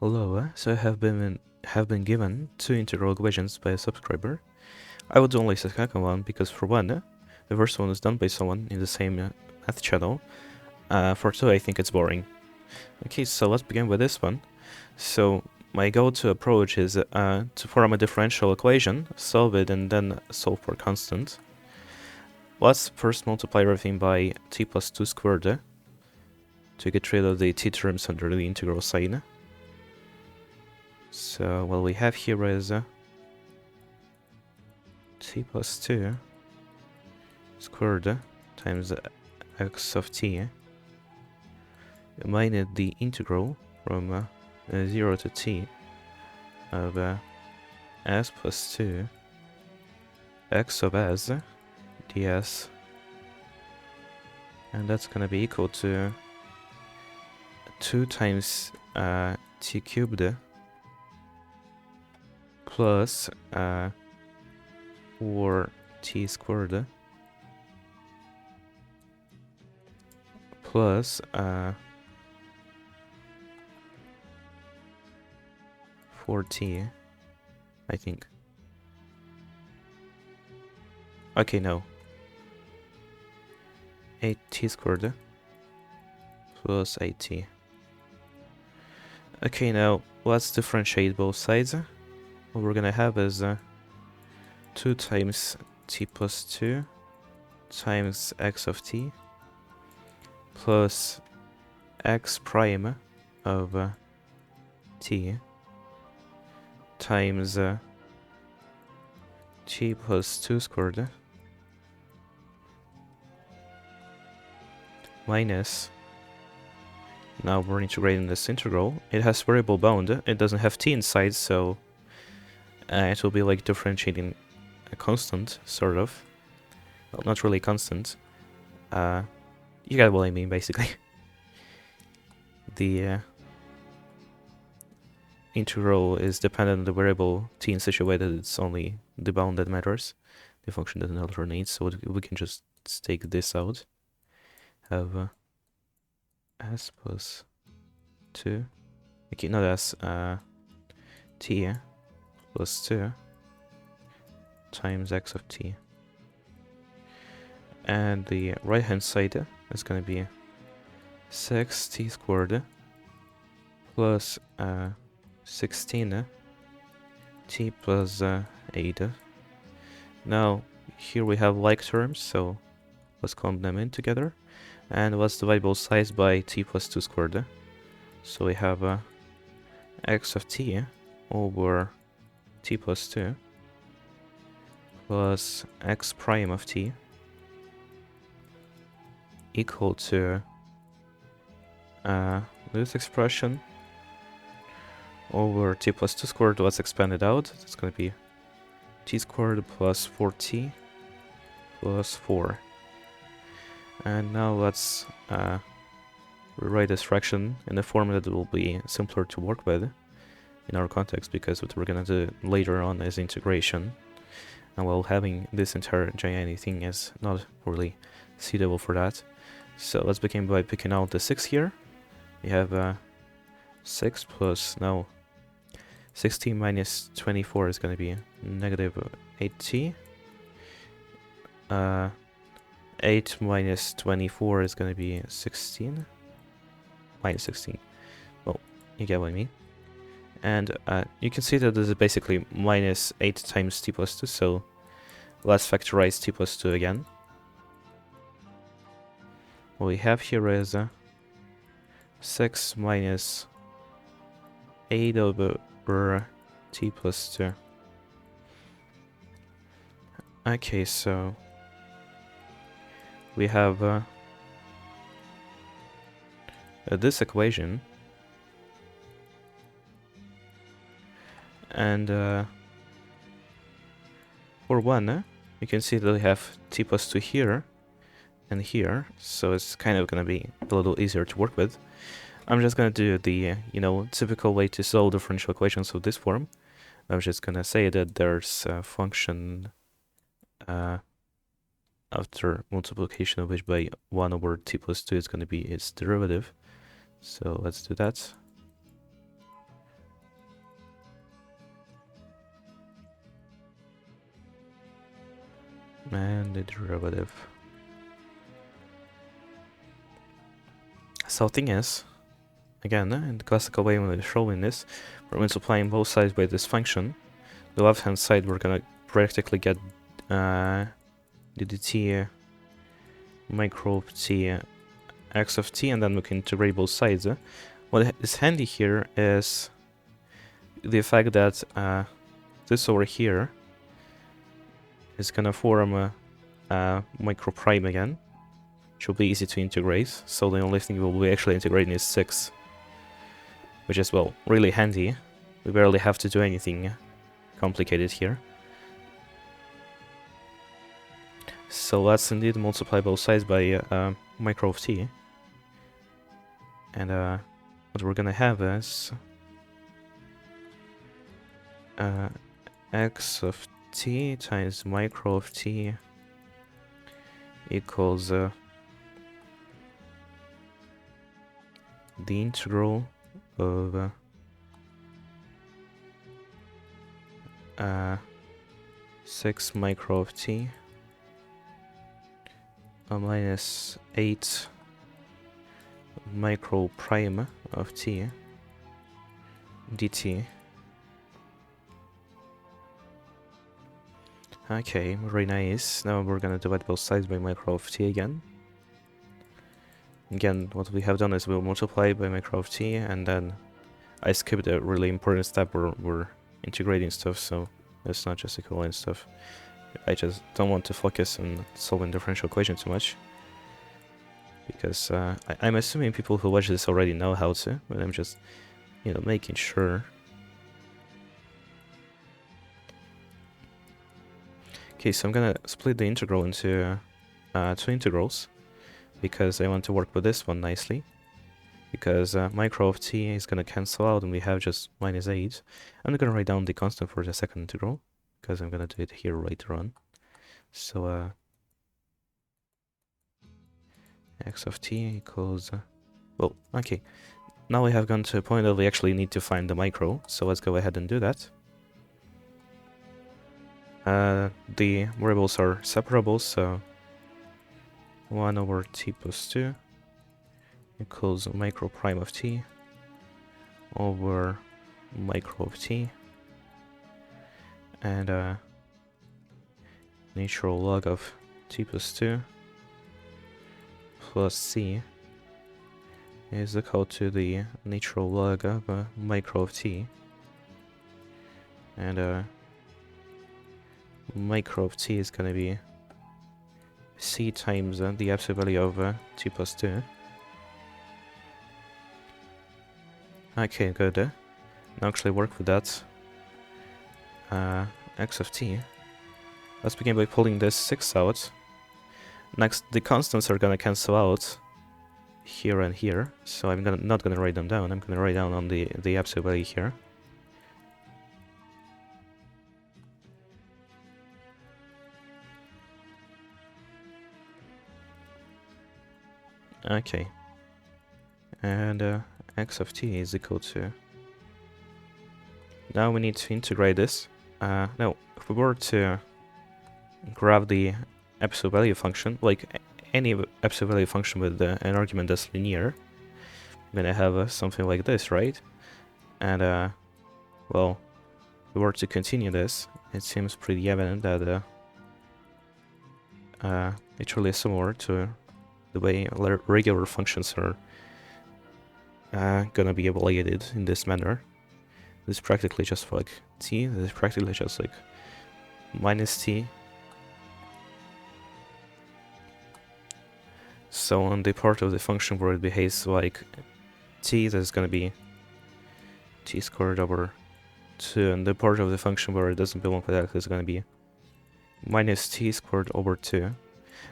Hello, so I have been given two integral equations by a subscriber. I would do only the second one because for one, the first one is done by someone in the same math channel. For two, I think it's boring. Okay, so let's begin with this one. So my go-to approach is to form a differential equation, solve it, and then solve for constant. Let's first multiply everything by t plus 2 squared to get rid of the t terms under the integral sign. So what we have here is t plus 2 squared times x of t minus the integral from 0 to t of s plus 2 x of s ds, and that's gonna be equal to 2 times t cubed plus 4t squared plus 4t, I think. Okay, no. 8t squared plus 8t. Okay, now let's differentiate both sides. What we're gonna have is 2 times t plus 2 times x of t plus x prime of t times t plus 2 squared minus, now we're integrating this integral. It has variable bound, it doesn't have t inside, so it will be like differentiating a constant, sort of. Well, not really constant. You get what I mean, basically. The integral is dependent on the variable t in such a way that it's only the bound that matters. The function doesn't alternate, so we can just take this out. Have s plus 2. Okay, not s, t plus 2 times x of t. And the right hand side is going to be 6t squared plus 16 t plus 8. Now here we have like terms, so let's clump them in together, and let's divide both sides by t plus 2 squared. So we have x of t over t plus 2 plus x prime of t equal to this expression over t plus 2 squared. Let's expand it out. It's going to be t squared plus 4t plus 4. And now let's rewrite this fraction in a form that will be simpler to work with in our context, because what we're going to do later on is integration. And while having this entire giant thing is not really suitable for that. So let's begin by picking out the 6 here. We have 6 plus, now 16 minus 24 is going to be negative 8t. 8 minus 24 is going to be 16. Minus 16. Well, you get what I mean. And you can see that this is basically minus 8 times t plus 2, so let's factorize t plus 2 again. What we have here is 6 minus 8 over t plus 2. Okay, so we have this equation, and for one, you can see that we have t plus 2 here and here, so it's kind of gonna be a little easier to work with. I'm just gonna do the typical way to solve differential equations of this form. I'm just gonna say that there's a function after multiplication of which by 1 over t plus 2 is gonna be its derivative. So let's do that. and the derivative. So thing is, again, in the classical way when we're showing this, we're multiplying both sides by this function. The left hand side we're gonna practically get the dt micro of t x of t, and then we can integrate both sides. What is handy here is the fact that this over here is gonna form a micro prime again, which will be easy to integrate. So the only thing we'll be actually integrating is 6, which is, well, really handy. We barely have to do anything complicated here. So let's indeed multiply both sides by micro of t. And what we're gonna have is x of t times micro of t equals the integral of 6 micro of t minus 8 micro prime of t dt. Okay, very nice. Now we're gonna divide both sides by micro of t again. Again, what we have done is we'll multiply by micro of t, and then I skipped a really important step where we're integrating stuff, so it's not just equivalent stuff. I just don't want to focus on solving differential equations too much, because I'm assuming people who watch this already know how to, but I'm just, you know, making sure. Okay, so I'm gonna split the integral into 2 integrals, because I want to work with this one nicely, because micro of t is gonna cancel out and we have just minus 8. I'm not gonna write down the constant for the second integral, because I'm gonna do it here later on. So x of t equals well, okay, now we have gone to a point that we actually need to find the micro, so let's go ahead and do that. The variables are separable, so 1 over t plus 2 equals micro prime of t over micro of t, and natural log of t plus 2 plus c is equal to the natural log of micro of t, and micro of t is gonna be c times the absolute value of t plus 2. Okay, good. Now actually work with that. X of t. Let's begin by pulling this 6 out. Next, the constants are gonna cancel out here and here, so I'm not gonna write them down. I'm gonna write down on the absolute value here. Okay, and x of t is equal to. Now we need to integrate this. Now, if we were to grab the absolute value function, like any absolute value function with an argument that's linear, I'm gonna have something like this, right? And well, if we were to continue this, it seems pretty evident that it's really similar to the way regular functions are gonna be evaluated in this manner. This is practically just like t, this is practically just like minus t. So on the part of the function where it behaves like t, that's gonna be t squared over 2, and the part of the function where it doesn't belong to that is gonna be minus t squared over 2.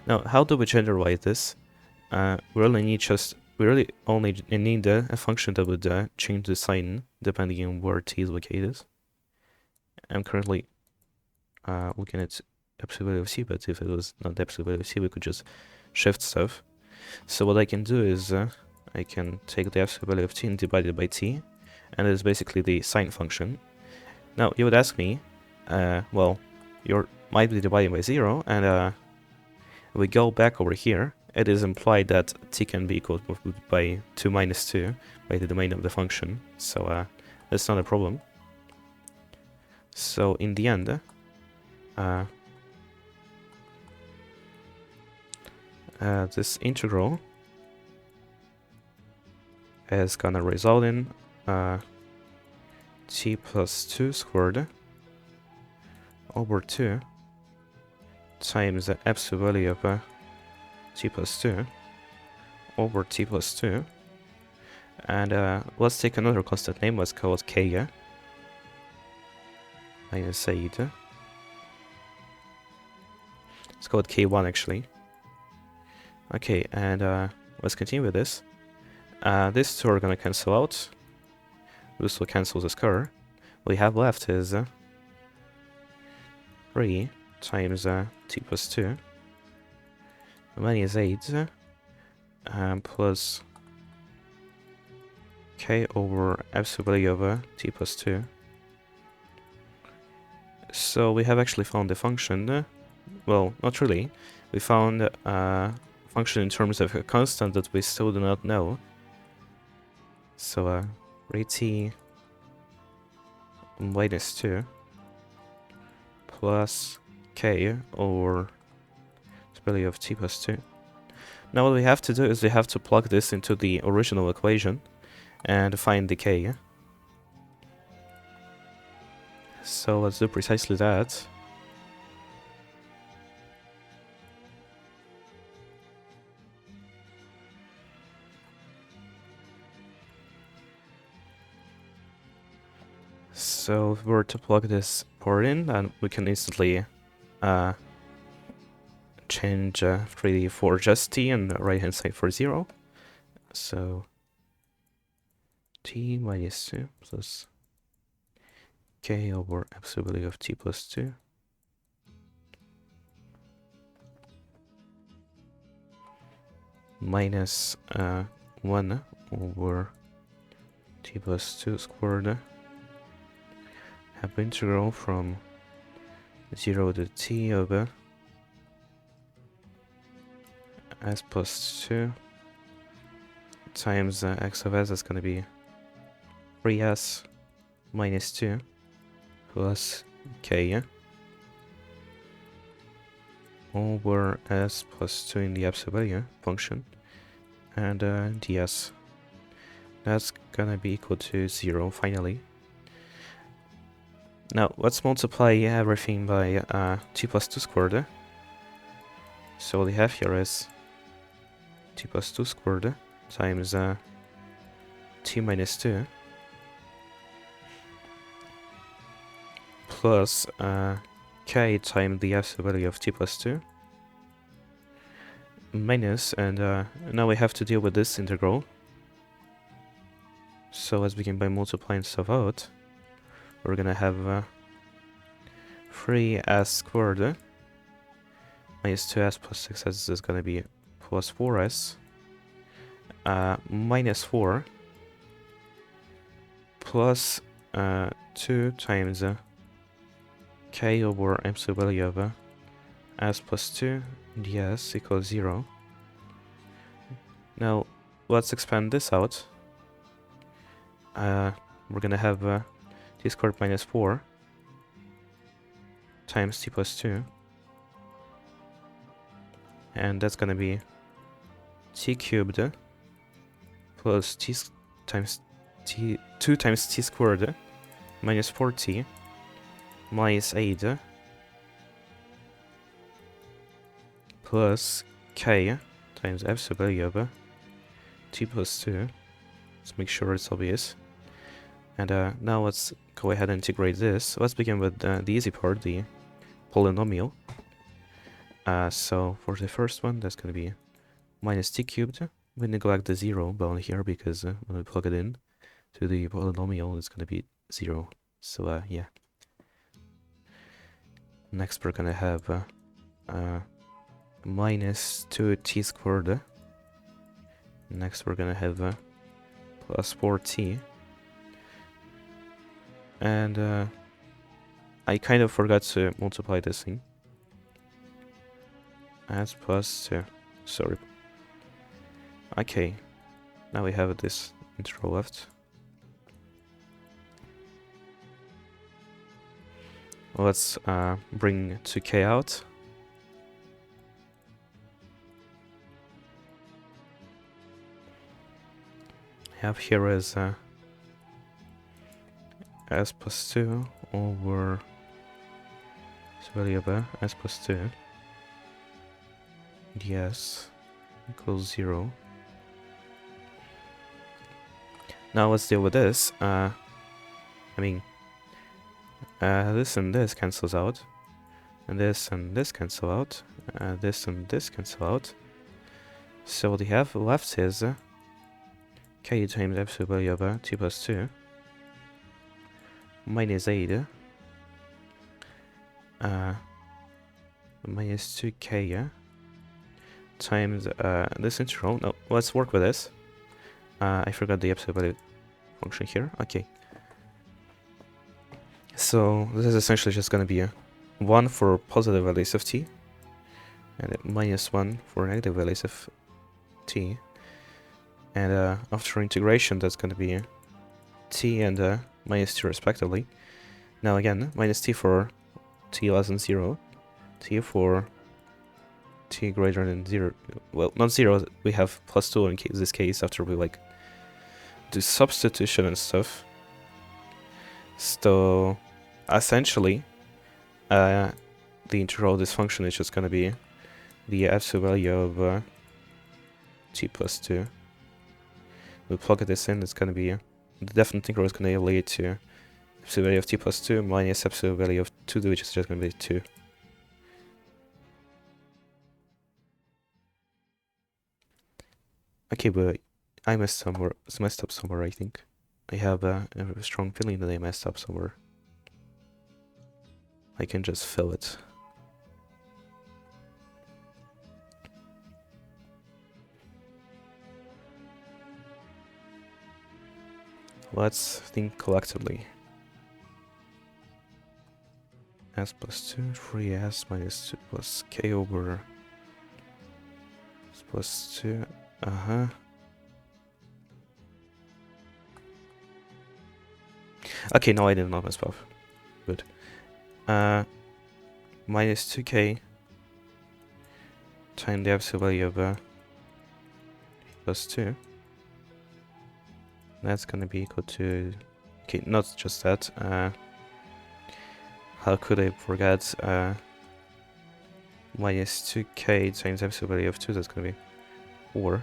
Now, how do we generalize this? We really only need a function that would change the sign depending on where t is located. I'm currently looking at absolute value of c, but if it was not the absolute value of c, we could just shift stuff. So what I can do is I can take the absolute value of t and divide it by t, and it's basically the sine function. Now, you would ask me, well, you're might be divided by 0, and we go back over here, it is implied that t can be equal by 2 minus 2 by the domain of the function, so that's not a problem. So in the end, this integral is gonna result in t plus 2 squared over 2 times the absolute value of t plus 2 over t plus 2. And let's take another constant name, let's call it k, minus 8. Let's call it k1 actually. Okay, and let's continue with this. These two are gonna cancel out. This will cancel the square. What we have left is 3 times t plus 2 minus 8 plus k over absolute value of t plus 2. So we have actually found the function. Well, not really. We found a function in terms of a constant that we still do not know. So rate t minus 2 plus k over the value of t plus 2. Now what we have to do is we have to plug this into the original equation and find the k. So let's do precisely that. So if we were to plug this part in, then we can instantly change 3D for just t and the right hand side for 0. So t minus 2 plus k over absolute value of t plus 2 minus 1 over t plus 2 squared have integral from 0 to t of s plus 2 times x of s is going to be 3s minus 2 plus k over s plus 2 in the absolute value function, and ds. That's gonna be equal to 0 finally. Now let's multiply everything by t plus 2 squared. So what we have here is t plus 2 squared times t minus 2 plus k times the absolute value of t plus 2 minus, and now we have to deal with this integral. So let's begin by multiplying stuff out. We're gonna have 3s squared minus 2s plus 6s is gonna be plus 4s minus 4 plus 2 times k over absolute value of s plus 2 ds equals 0. Now let's expand this out. We're gonna have t squared minus 4 times t plus 2, and that's gonna be t cubed plus t times t 2 times t squared minus 4t minus 8 plus k times absolute value of t plus 2. Let's make sure it's obvious. And now let's go ahead and integrate this. Let's begin with the easy part, the polynomial. So for the first one, that's going to be minus t cubed. We neglect the 0 bound here because when we plug it in to the polynomial, it's going to be 0. So yeah. Next we're going to have minus 2t squared. Next we're going to have plus 4t. And I kind of forgot to multiply this thing. S plus 2. Sorry. Okay. Now we have this integral left. Let's bring 2k out. Have here is s plus 2 over value of s plus 2 ds equals 0. Now let's deal with this. I mean, this and this cancels out, and this cancel out, this and this cancel out. So what we have left is k times absolute value of t plus 2 minus 8 minus 2k times this integral. No, let's work with this. I forgot the absolute value function here. Okay. So this is essentially just going to be 1 for positive values of t, and minus 1 for negative values of t. And after integration, that's going to be t and minus 2 respectively. Now again, minus t for t less than 0, t for t greater than 0. Well, not 0, we have plus 2 in this case after we like do substitution and stuff. So essentially, the integral of this function is just going to be the absolute value of t plus 2. We plug this in, it's going to be the definite integral is going to lead to absolute value of t plus 2 minus absolute value of 2, which is just going to be 2. Okay, but I messed up somewhere, I think. I have a strong feeling that I messed up somewhere. I can just fill it. Let's think collectively. S plus 2, 3s minus 2 plus k over s plus 2, Okay, no, I did not mess up. Good. Minus 2k times the absolute value of plus 2. That's gonna be equal to... Okay, not just that. How could I forget minus 2k times absolute value of 2? That's gonna be 4.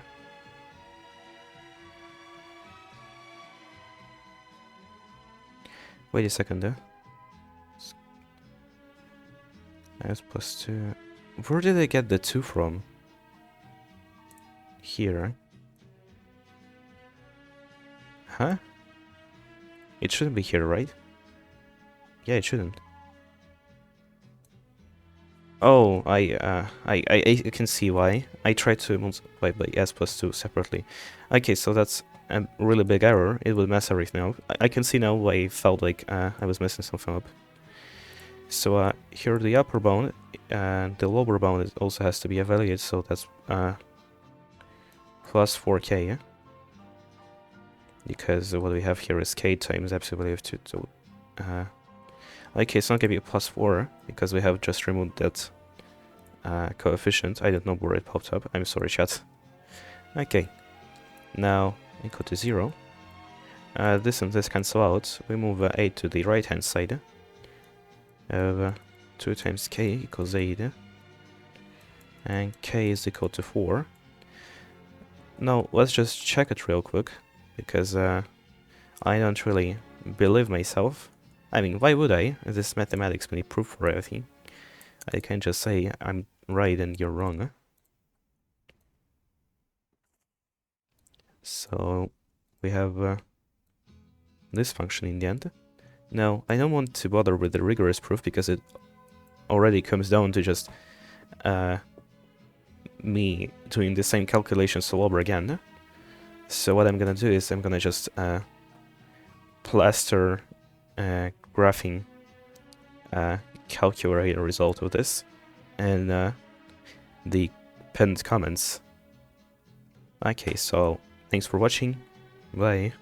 Wait a second there. S plus 2. Where did I get the 2 from? Here. Huh? It shouldn't be here, right? Yeah, it shouldn't. Oh, I can see why. I tried to multiply by s plus 2 separately. Okay, so that's a really big error. It will mess everything up. I can see now why I felt like I was messing something up. So here the upper bound and the lower bound also has to be evaluated, so that's plus 4k, yeah? Because what we have here is k times absolute value of 2, so okay, it's not gonna be a plus 4 because we have just removed that coefficient. I don't know where it popped up. I'm sorry, chat. Okay, now equal to 0. This and this cancel out. We move 8 to the right hand side. 2 times k equals 8. And k is equal to 4. Now, let's just check it real quick, because I don't really believe myself. I mean, why would I? This mathematics may proof for everything. I can't just say I'm right and you're wrong. So we have this function in the end. Now, I don't want to bother with the rigorous proof because it already comes down to just me doing the same calculations all over again. So what I'm gonna do is I'm gonna just plaster graphing calculator result of this, and the pinned comments. Okay, so thanks for watching. Bye.